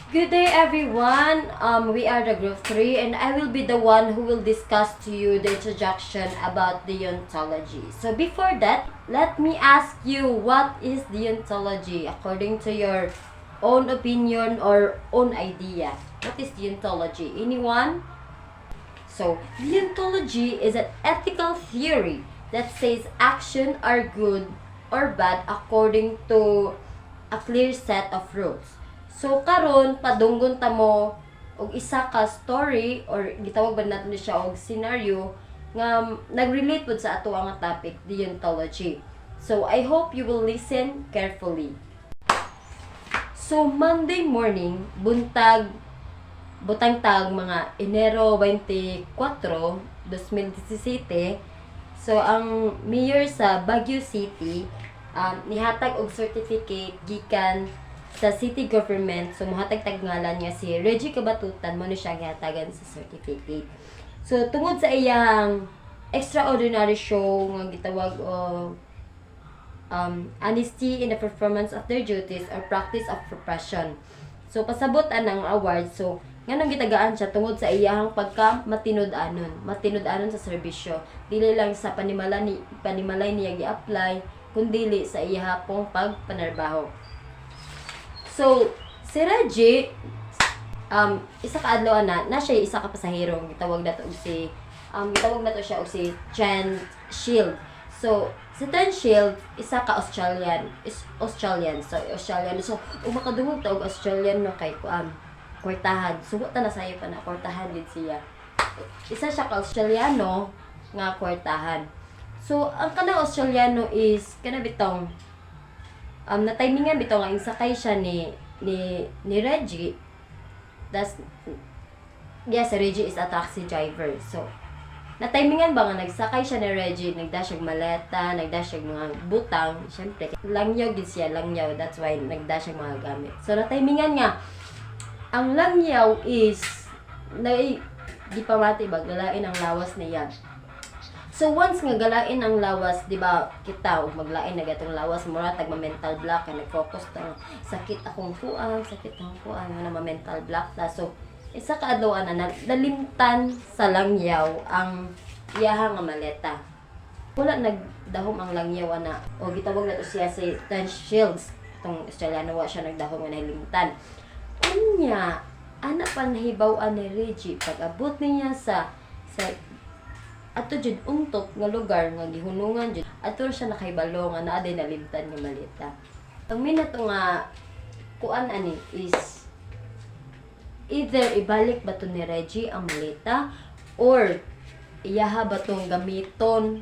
Good day everyone. We are the group 3 and I will be the one who will discuss to you the introduction about deontology. So before that, let me ask you, what is deontology according to your own opinion or own idea? What is deontology? Anyone? So deontology is an ethical theory that says actions are good or bad according to a clear set of rules. So karon padunggon ta mo og isa ka story or gitawag ba natin siya og scenario nga nag-relate pud sa ato nga topic, deontology. So I hope you will listen carefully. So Monday morning, butang tag mga Enero 24, 2017. So ang mayor sa Baguio City nihatag og certificate gikan sa city government. So muhatag ngalan nga si Reggie Kabatutan mo na siya gihatagan sa certificate. So tungod sa iyang extraordinary show nga gitawag honesty in the performance of their duties or practice of profession. So pasabot ang award. So nganong gitagaan siya tungod sa iyang pagka matinud-anon sa serbisyo. Dili lang sa panimalay niya gi-apply kundi sa iya pong pagpanarbaho. So, si Reggie, isa ka adlaw na siya isa ka pasahero. Gitawag na to siya og si Chen Shield. So, si Chen Shield, isa ka Australian. So, Australian. So, makadungog ta og Australian no kay kwartahan. Sugot na sayo pa na kwartahan din siya. Isa siya ka Australiano nga kwartahan. So, ang kanang Australiano is kanabitong na-timingan bitaw nga insakay siya ni Reggie. Si Reggie is a taxi driver. So, na-timingan ba nga nagsakay siya ni Reggie, nagdash siya maleta, nagdash siya mga butang, syempre langyaw gid siya, langyaw, that's why nagdash siya mga gamit. So, na-timingan nga ang langyaw is di pa mati ba galain ang lawas niya. So once nga galain ang lawas, di ba, kita og maglain na gatong lawas, mura tag mental block kay nag-focus ta sakit akong kuan nga na mental block ta. So isa ka adlaw na nalimtan sa langyaw ang iyahang nga maleta. Wala nagdahom ang langyaw na o gitawag na to siya si Ten Shields. Tong Australiano wa siya nagdahom nga nalimtan. Unya ana pa nahibaw-an ni Reggie pag abot niya sa ato jud untot nga lugar nga gihunungan jud ato siya nakaibalo nga naa day nalimtan nga maleta. Ang minato nga kuan ani is either ibalik ba to ni Reggie ang maleta or iyaha ba tong gamiton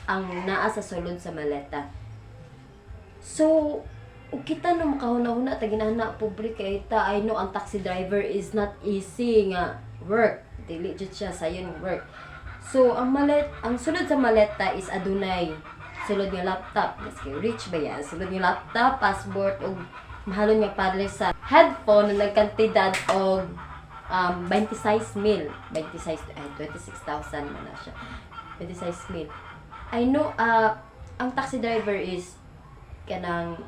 ang naa sa sulod sa maleta. So ug kita no makahuna-huna ta ginana pobre kay ta, I know ang taxi driver is not easy nga work, dili jud siya sayon work. So, ang sulod sa maleta is adunay sulod nga laptop. Mas kay rich ba yan? Sulod nga laptop, passport, o mahalon nga padre sa headphone na nagkantidad og 26,000. 26,000 man na siya. 26,000. I know, ang taxi driver is kanang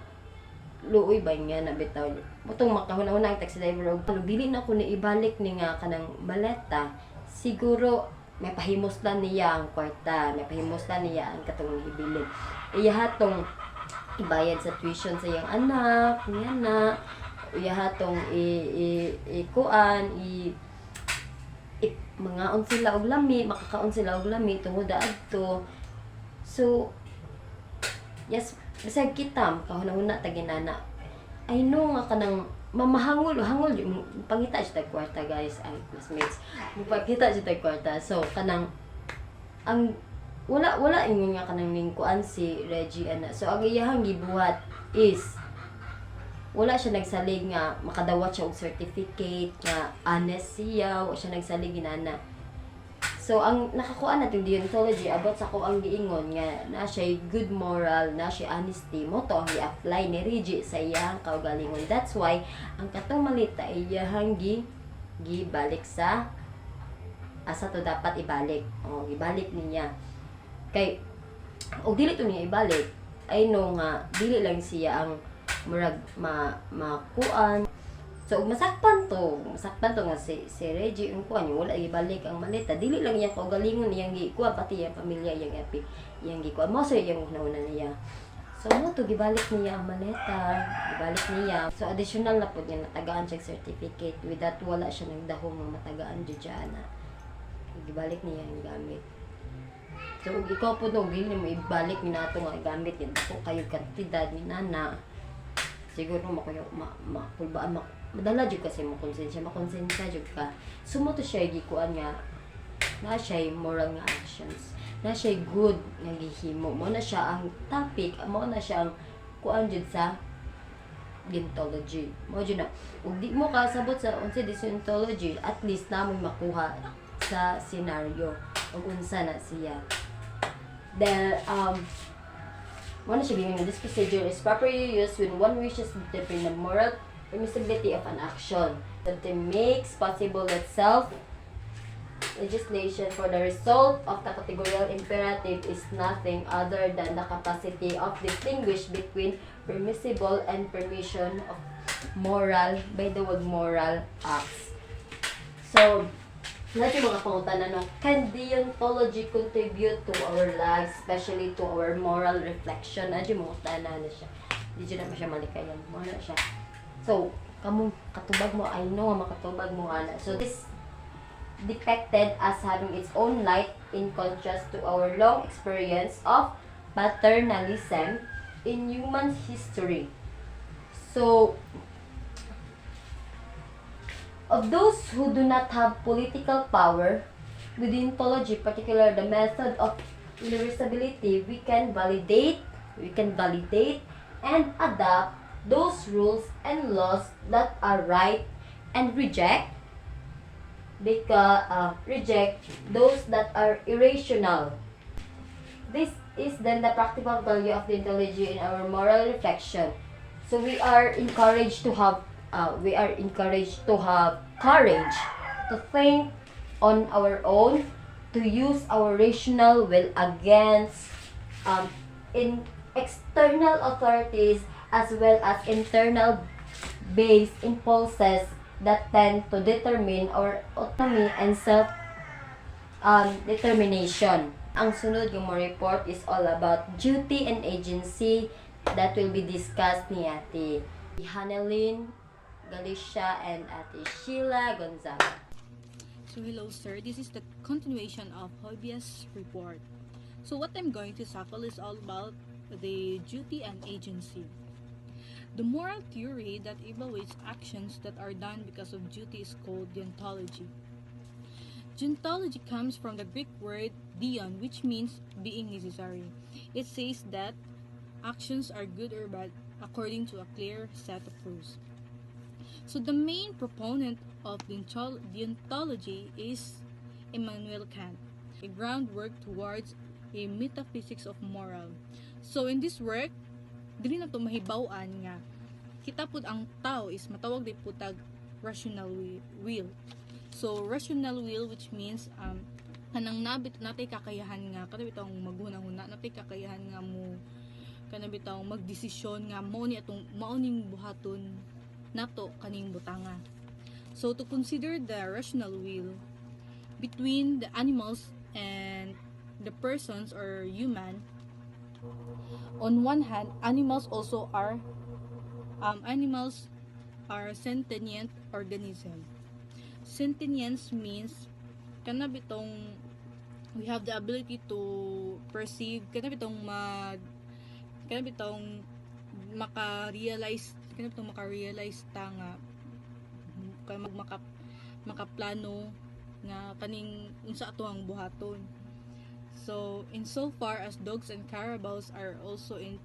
luoy ba nga na bitaw. Mutong makahuna-huna ang taxi driver og dili na ko ni ibalik ni nga kanang maleta. Siguro may pahimoslan niya ang kwarta, may pahimoslan niya ang katong hibilin. Iyahatong ibayad sa tuition sa iyang anak, iyahatong mangaon sila og lami, makakaon sila og lami tungod adto. So yes, bisag kita kahuna-huna ta ginana. I know nga kanang hangol pangita siya tag kwarta, guys, ay classmates, pangita siya tag kwarta. So kanang ang wala ingon nga kanang lingkuan si Reggie ana. So ang iyahang gibuhat is wala siya nagsalig nga makadawat siya og certificate nga honest siya, wala siya nagsalig ginana. So ang nakakuan natin deontology about sa ko ang giingon nga na siya good moral, na siya honesty, mo to ang i-apply ni Reggie sa iyang kaugalingon. That's why ang katong malita iyahang gibalik sa asa to dapat ibalik. O ibalik niya. Kay og dili to niya ibalik, I know nga dili lang siya ang murag makuan So masakpan to nga si Reggie yung kuan wala ibalik ang maleta. Dili lang iya kaugalingon iyang gikuan pati iyang pamilya iyang gikuan mo so iyang una niya. So mo to gibalik niya ang maleta, gibalik niya. So additional na pud niya natagaan siya certificate with that wala siya nagdahom nga matagaan diyan na. Gibalik niya ang gamit. So ikaw po no dili mo ibalik ni nato nga gamit yan ko kayo kantidad ni nana. Siguro makuyo mapulbaan madala jud kasi mo makonsensya jud ka. Sumo to siya gikuan nga na siya moral nga actions. Na siya good nga gihimo. Mo na siya ang topic, mo na siya ang kuan jud sa deontology. Mo jud na ug di mo kasabot sa unsa deontology, at least namoy makuha sa scenario ug unsa na siya. Then mo na siya bingin this procedure is properly used when one wishes to determine the moral permissibility of an action that makes possible itself legislation for the result of the categorical imperative is nothing other than the capacity of distinguish between permissible and permission of moral by the word moral acts. So, lahat yung mga pangutan no, can deontology contribute to our lives, especially to our moral reflection? Ano yung mga tanan na siya? Hindi naman siya malikayan. Mo na siya. So, kamu katubag mo, I know makatubag mo ana. So, this depicted as having its own light in contrast to our long experience of paternalism in human history. So, of those who do not have political power, within deontology, particularly the method of irreversibility, we can validate and adapt those rules and laws that are right and reject those that are irrational. This is then the practical value of deontology in our moral reflection. So we are encouraged to have courage to think on our own, to use our rational will against in external authorities as well as internal based impulses that tend to determine our autonomy and self determination. Ang sunod yung report is all about duty and agency that will be discussed ni Ate Hanelin Galicia and Ate Sheila Gonzaga. So hello sir, this is the continuation of Hobia's report. So what I'm going to tackle is all about the duty and agency. The moral theory that evaluates actions that are done because of duty is called deontology. Deontology comes from the Greek word deon, which means being necessary. It says that actions are good or bad according to a clear set of rules. So the main proponent of deontology is Immanuel Kant, a groundwork towards a metaphysics of moral. So in this work, dili na to mahibawaan nga kita pud ang tao is matawag di putag rational will. So rational will, which means kanang natay kakayahan nga kada bitong maghunahuna, natay kakayahan nga mo kana bitong magdesisyon nga mao ni atong mauning buhaton nato kaning butanga. So to consider the rational will between the animals and the persons or human, on one hand, animals are sentient organism. Sentience means kana bitong we have the ability to perceive, kana bitong maka-realize ta nga makaplano nga kaning unsa ato ang buhaton. So, insofar as dogs and carabaos are also in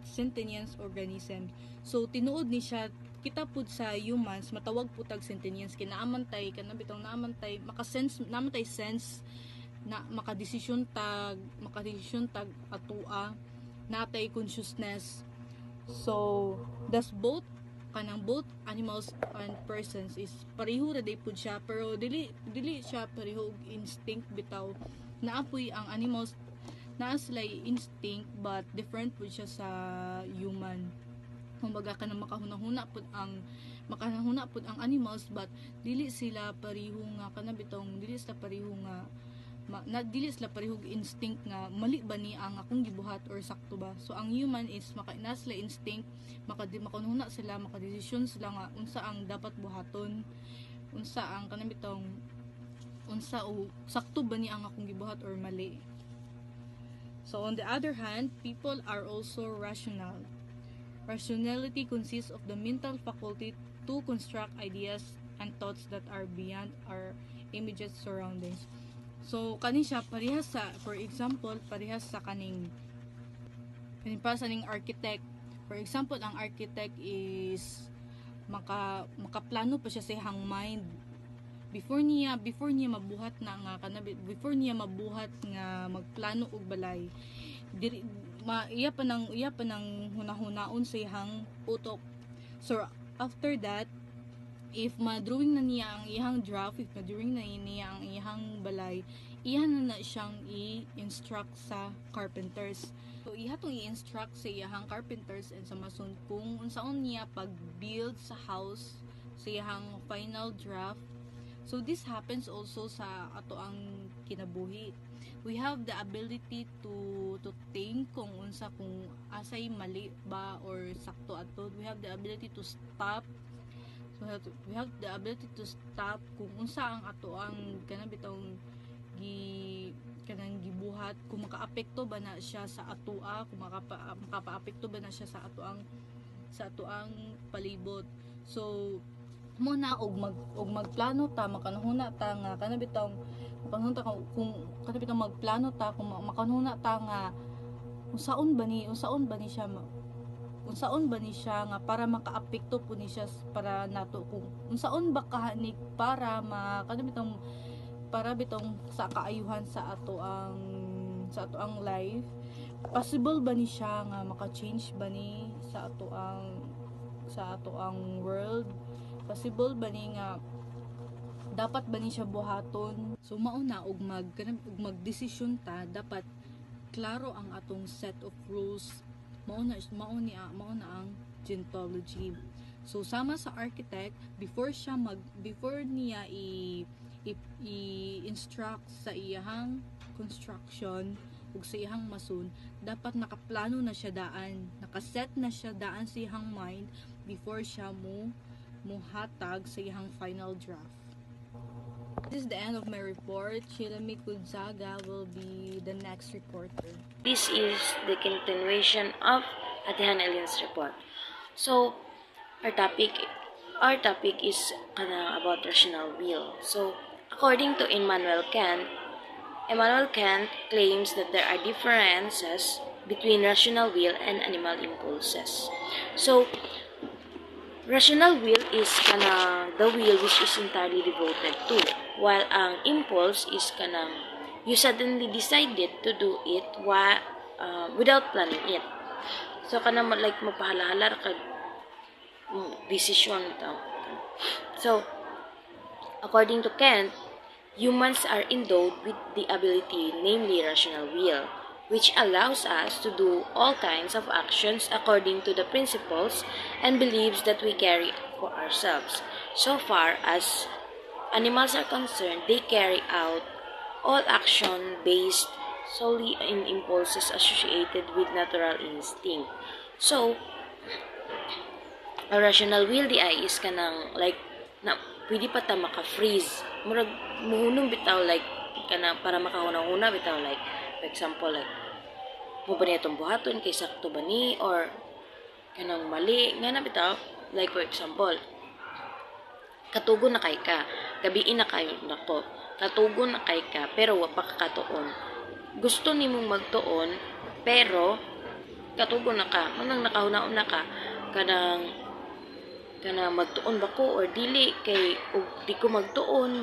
sentient organisms. So, tinuod ni siya, kita pud sa humans, matawag po tag sentience, kinaamantay, kanabitong naamantay, naamantay sense, na makadesisyon tag atua, natay consciousness. So, thus both animals and persons is pareho ra day pud siya, pero dili siya pareho instinct bitaw. Naapoy ang animals naa sila instinct but different po siya sa human. Kumbaga ka na makahuna-huna po ang makanahuna pud ang animals, but dili sila pareho nga kanabitong dili sila pareho nga dili sila parehog instinct nga mali ba ni ang akong gibuhat or sakto ba. So ang human is na sila instinct, makanuna sila, makadesisyon sila nga unsa ang dapat buhaton, unsa ang kanabitong unsa o sakto ba ni ang akong gibuhat or mali. So on the other hand, people are also rational. Rationality consists of the mental faculty to construct ideas and thoughts that are beyond our immediate surroundings. So kani siya parehas sa, for example, parehas sa kaning para sa ning architect. For example, ang architect is makaplano pa siya sa iyang mind before niya mabuhat na nga before niya mabuhat nga magplano og balay. Iya pa nang hunahunaon sa iyang utok. So after that, if ma-drawing na niya ang iyang draft, if ma-drawing na niya ang iyang balay, iya na siyang i-instruct sa carpenters. So iya tong i-instruct sa iyang carpenters and sa mason kung unsaon niya pag-build sa house sa iyang final draft. So this happens also sa ato ang kinabuhi. We have the ability to think kung unsa, kung asay mali ba or sakto ato. We have the ability to stop. So we have the ability to stop kung unsa ang ato ang kanabitong kanang gibuhat, kung makaapekto ba na siya sa atoa, kung makapaapekto ba na siya sa ato ang palibot. So muna og magplano ta, makanahuna ta nga kanabitong kung kanabitong magplano ta, kung makanahuna ta nga unsaon ba ni siya nga para makaapekto po ni siya para nato, kung unsaon ba kahanig para kanabitong para bitong sa kaayuhan sa ato ang life. Possible ba ni siya nga maka-change ba ni sa ato ang world? Possible ba ni nga dapat ba ni siya buhaton? So mauna og magdesisyon ta, dapat klaro ang atong set of rules. Mauna ang deontology. So sama sa architect, before niya i-instruct sa iyang construction ug sa iyang mason, dapat nakaplano na siya daan, nakaset na siya daan sa iyang mind before siya muhatag sa iyang final draft. This is the end of my report. Chilami Kudzaga will be the next reporter. This is the continuation of Atihan Elin's report. So, our topic is about rational will. So, according to Immanuel Kant claims that there are differences between rational will and animal impulses. So, rational will is the will which is entirely devoted to, while ang impulse is you suddenly decided to do it without planning it. So like mapahala-hala ka decision ito. So according to Kant, humans are endowed with the ability, namely rational will, which allows us to do all kinds of actions according to the principles and beliefs that we carry for ourselves. So far as animals are concerned, they carry out all action based solely in impulses associated with natural instinct. So, a rational will di ay is pwede pa ta maka-freeze. Murag muhunong bitaw para makahuna-huna bitaw for example mo ba niya itong buhaton kay sakto ba ni or kanang mali nga na bitaw, for example katugon na kay ka, gabiin na kayo nako, katugon na kay ka pero wa pa kakatuon, gusto nimong magtuon pero katugon na ka, manang nakahunaon na ka kanang magtuon ba ko or dili kay di ko magtuon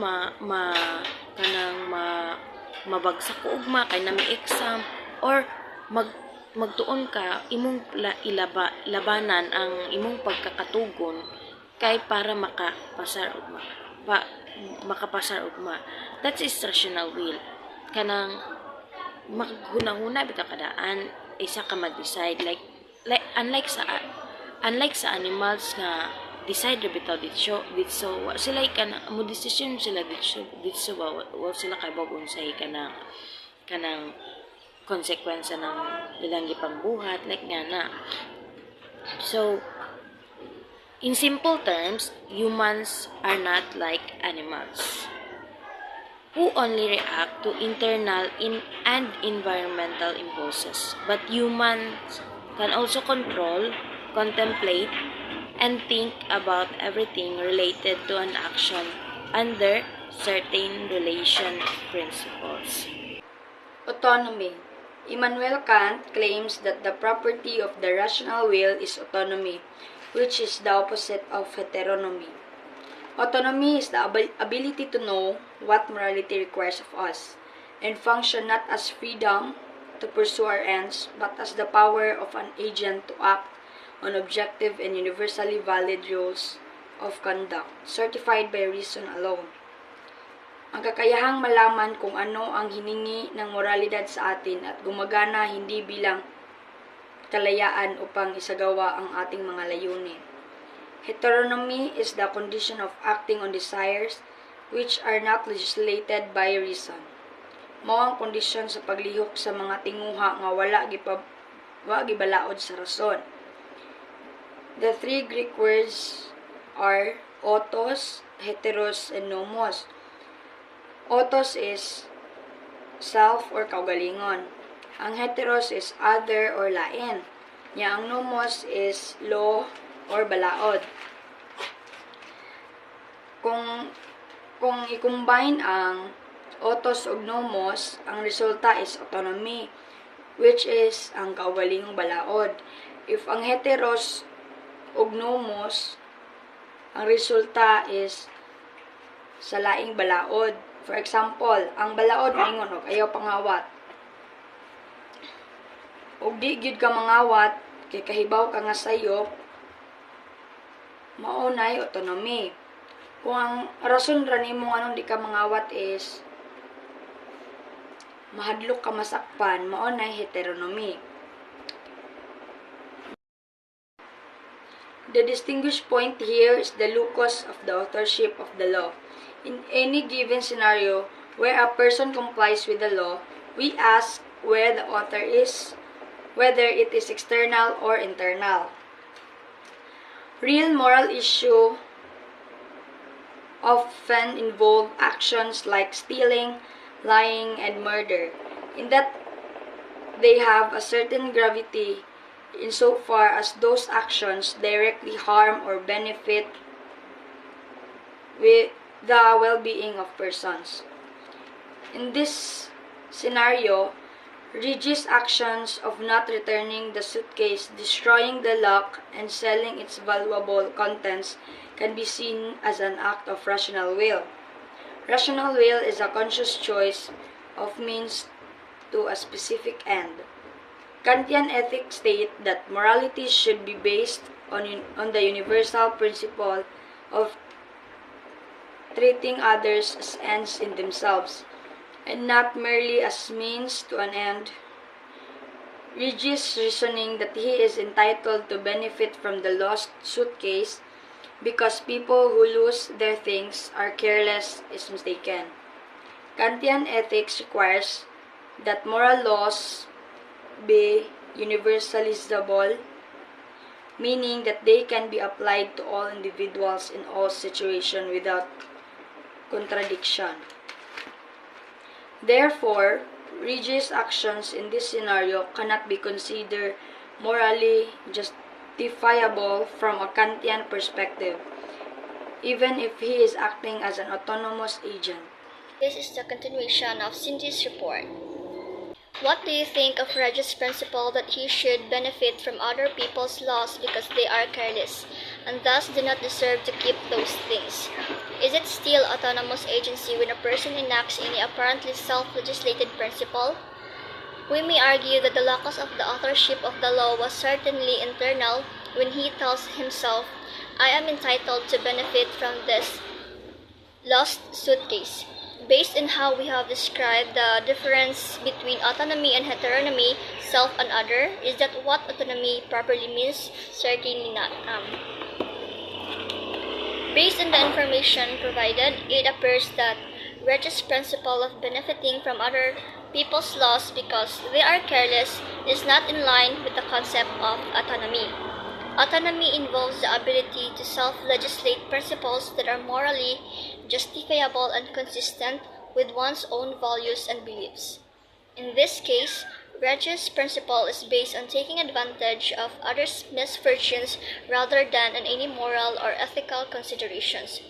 mabagsak ko ugma kay na may exam, or magtuon ka imong labanan ang imong pagkakatugon kay para makapasar ugma. That is rational will. Kanang maghuna-huna bitaw kadaan isa ka mag-decide, unlike sa animals nga decide ra bitaw dito wa sila kana mo decision sila dito wa sila kay babon sa kanang konsekwensya ng ilang gipangbuhat like nga na. So in simple terms, humans are not like animals who only react to internal and environmental impulses, but humans can also control, contemplate, and think about everything related to an action under certain relation principles. Autonomy. Immanuel Kant claims that the property of the rational will is autonomy, which is the opposite of heteronomy. Autonomy is the ability to know what morality requires of us, and function not as freedom to pursue our ends, but as the power of an agent to act on objective and universally valid rules of conduct, certified by reason alone. Ang kakayahang malaman kung ano ang hiningi ng moralidad sa atin at gumagana hindi bilang kalayaan upang isagawa ang ating mga layunin. Heteronomy is the condition of acting on desires which are not legislated by reason. Mao ang kondisyon sa paglihok sa mga tinguha nga wala gibalaod sa rason. The three Greek words are autos, heteros, and nomos. Autos is self or kaugalingon. Ang heteros is other or lain. Nya ang nomos is law or balaod. Kung i-combine ang autos ug nomos, ang resulta is autonomy, which is ang kaugalingong balaod. If ang heteros ug nomos, ang resulta is sa laing balaod. For example, ang balaod mingon og ayaw pangawat. Og di gyud ka mangawat kay kahibaw ka nga sayop, mao nay autonomy. Kung ang rason ra nimo anong di ka mangawat is mahadlok ka masakpan, mao nay heteronomy. The distinguished point here is the locus of the authorship of the law. In any given scenario where a person complies with the law, we ask where the author is, whether it is external or internal. Real moral issue often involve actions like stealing, lying, and murder, in that they have a certain gravity insofar as those actions directly harm or benefit with the well-being of persons. In this scenario, Reggie's actions of not returning the suitcase, destroying the lock, and selling its valuable contents can be seen as an act of rational will. Rational will is a conscious choice of means to a specific end. Kantian ethics state that morality should be based on the universal principle of treating others as ends in themselves, and not merely as means to an end. Reggie's reasoning that he is entitled to benefit from the lost suitcase because people who lose their things are careless is mistaken. Kantian ethics requires that moral laws be universalizable, meaning that they can be applied to all individuals in all situations without contradiction. Therefore, Reggie's actions in this scenario cannot be considered morally justifiable from a Kantian perspective, even if he is acting as an autonomous agent. This is the continuation of Cindy's report. What do you think of Reggie's principle that he should benefit from other people's loss because they are careless, and thus do not deserve to keep those things? Is it still autonomous agency when a person enacts any apparently self-legislated principle? We may argue that the locus of the authorship of the law was certainly internal when he tells himself, I am entitled to benefit from this lost suitcase. Based on how we have described the difference between autonomy and heteronomy, self and other, is that what autonomy properly means? Certainly not. Based on the information provided, it appears that Reggie's principle of benefiting from other people's loss because they are careless is not in line with the concept of autonomy. Autonomy involves the ability to self-legislate principles that are morally justifiable and consistent with one's own values and beliefs. In this case, Reggie's principle is based on taking advantage of others' misfortunes rather than on any moral or ethical considerations.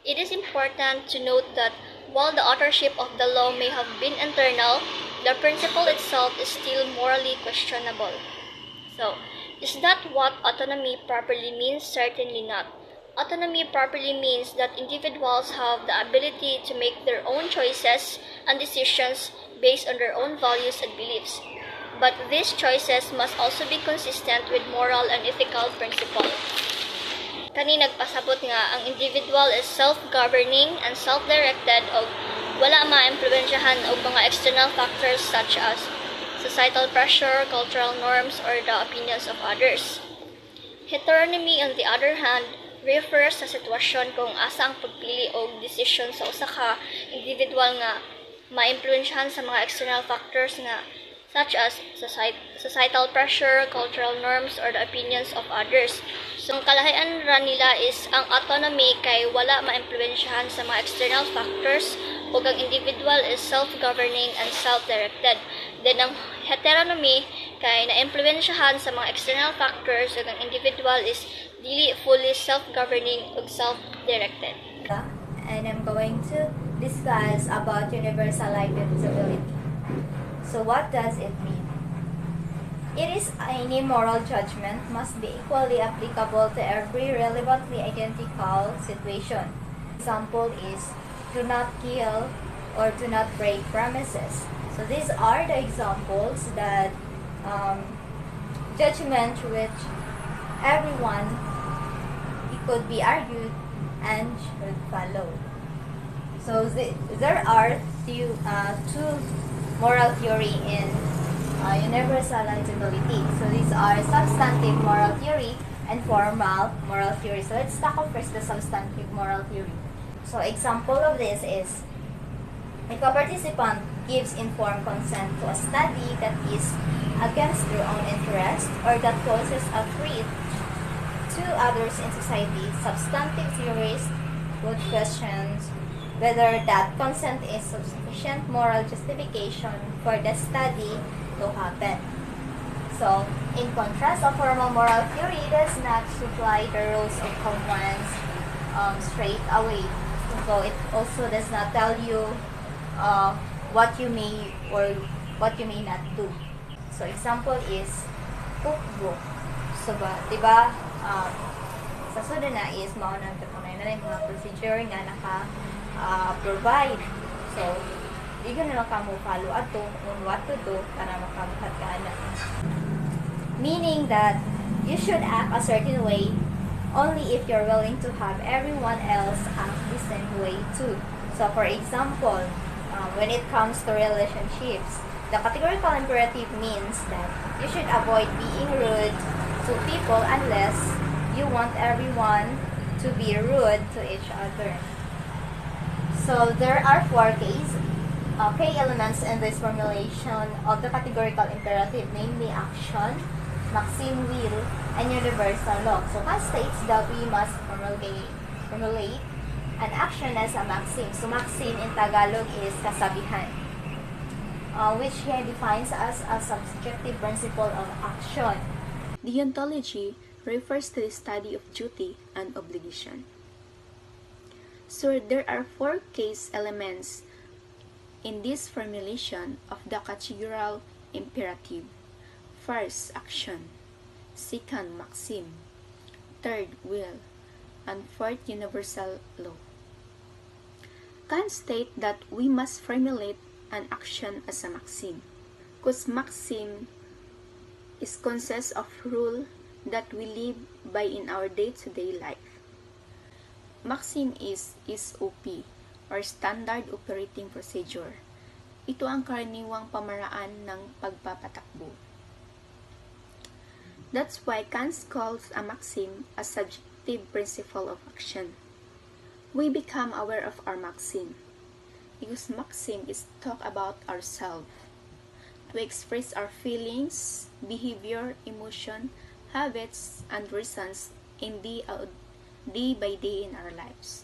It is important to note that while the authorship of the law may have been internal, the principle itself is still morally questionable. So, is that what autonomy properly means? Certainly not. Autonomy properly means that individuals have the ability to make their own choices and decisions based on their own values and beliefs. But these choices must also be consistent with moral and ethical principles. Kani nagpasabot nga ang individual is self-governing and self-directed o wala ma-impluwensyahan og mga external factors such as societal pressure, cultural norms, or the opinions of others. Heteronomy, on the other hand, refers sa sitwasyon kung asa ang pagpili o desisyon sa usa ka individual nga ma-impluwensyahan sa mga external factors nga such as societal pressure, cultural norms, or the opinions of others. So, ang kalahian ra nila is ang autonomy kay wala ma-impluwensyahan sa mga external factors ug ang individual is self-governing and self-directed. Then, ang heteronomy kay na-impluwensyahan sa mga external factors ug ang individual is dili fully self-governing ug self-directed. And I'm going to discuss about universal life disability. So what does it mean? It is any moral judgment must be equally applicable to every relevantly identical situation. Example is do not kill or do not break promises. So these are the examples that judgment which everyone it could be argued and should follow. So there are two moral theory in universal liability. So these are substantive moral theory and formal moral theory. So let's tackle first the substantive moral theory. So example of this is if a participant gives informed consent to a study that is against their own interest or that causes a threat to others in society, substantive theories would question whether that consent is sufficient moral justification for the study to happen. So, in contrast, a formal moral theory does not supply the rules of commons straight away. So, it also does not tell you what you may or what you may not do. So, example is cookbook. So, diba, sa sunod na is maunang tutunay na yung mga procedure nga provide. So, di ka na lang ka mo follow ato on what to do para makabuhat ka na. Meaning that you should act a certain way only if you're willing to have everyone else act the same way too. So, for example, when it comes to relationships, the categorical imperative means that you should avoid being rude to people unless you want everyone to be rude to each other. So there are four key elements in this formulation of the categorical imperative, namely action, maxim, will, and universal law. So that states that we must formulate an action as a maxim. So maxim in Tagalog is kasabihan, which here defines as a subjective principle of action. Deontology refers to the study of duty and obligation. So there are four case elements in this formulation of the categorical imperative. First, action. Second, maxim. Third, will. And fourth, universal law. Kant state that we must formulate an action as a maxim, because maxim is consists of rule that we live by in our day-to-day life. Maxim is SOP or Standard Operating Procedure. Ito ang karaniwang pamaraan ng pagpapatakbo. That's why Kant calls a maxim a subjective principle of action. We become aware of our maxim, because maxim is talk about ourselves, to express our feelings, behavior, emotion, habits, and reasons in day by day in our lives.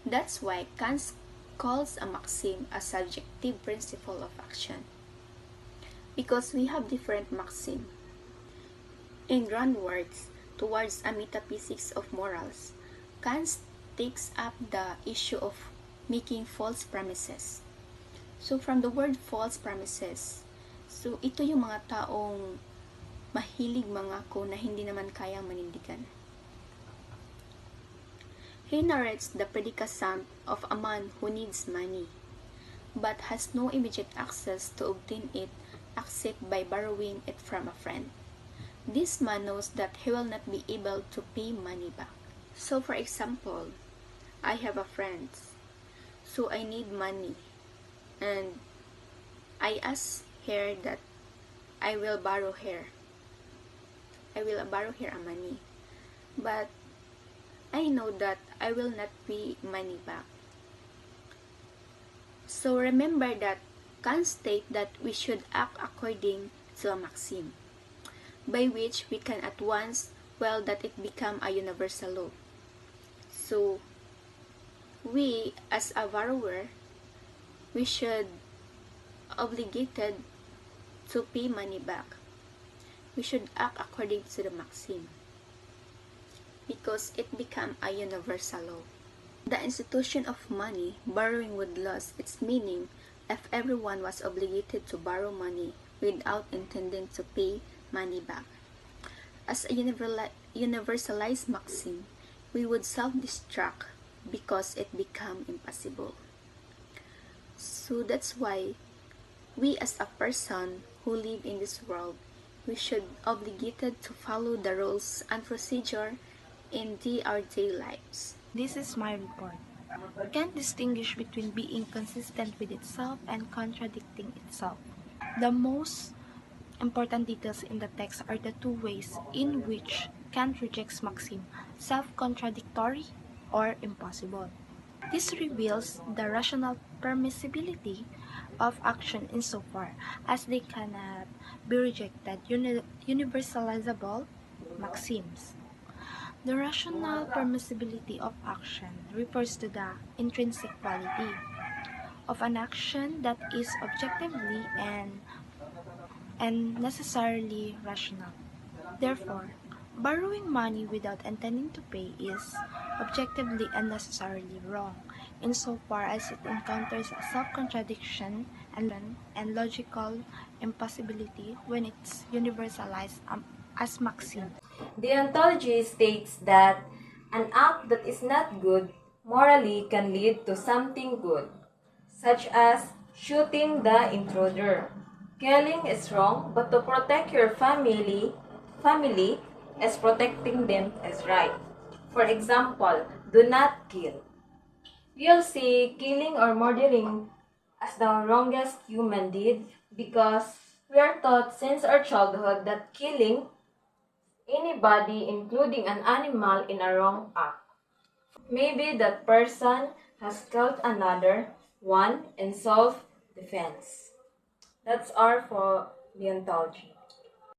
That's why Kant calls a maxim a subjective principle of action, because we have different maxim. In grand words, towards a metaphysics of morals, Kant takes up the issue of making false promises. So from the word false promises, so ito yung mga taong mahilig mangako na hindi naman kayang manindigan. He narrates the predicament of a man who needs money, but has no immediate access to obtain it except by borrowing it from a friend. This man knows that he will not be able to pay money back. So for example, I have a friend, so I need money, and I ask her that I will borrow her a money, but I know that I will not pay money back. So remember that Kant states that we should act according to a maxim, by which we can at once will that it become a universal law. So we as a borrower, we should obligated to pay money back. We should act according to the maxim, because it become a universal law. The institution of money borrowing would lose its meaning if everyone was obligated to borrow money without intending to pay money back. As a universalized maxim, we would self-destruct because it become impossible. So that's why we as a person who live in this world, we should obligated to follow the rules and procedure in our daily lives. This is my report. Can't distinguish between being consistent with itself and contradicting itself. The most important details in the text are the two ways in which Kant rejects maxim, self-contradictory or impossible. This reveals the rational permissibility of action insofar as they cannot be rejected universalizable maxims. The rational permissibility of action refers to the intrinsic quality of an action that is objectively and necessarily rational. Therefore, borrowing money without intending to pay is objectively and necessarily wrong, insofar as it encounters a self-contradiction and logical impossibility when it's universalized as maxim. Deontology states that an act that is not good morally can lead to something good, such as shooting the intruder. Killing is wrong, but to protect your family as protecting them is right. For example, do not kill. You'll see killing or murdering as the wrongest human deed because we are taught since our childhood that killing anybody, including an animal, in a wrong act. Maybe that person has killed another one in self-defense. That's all for deontology.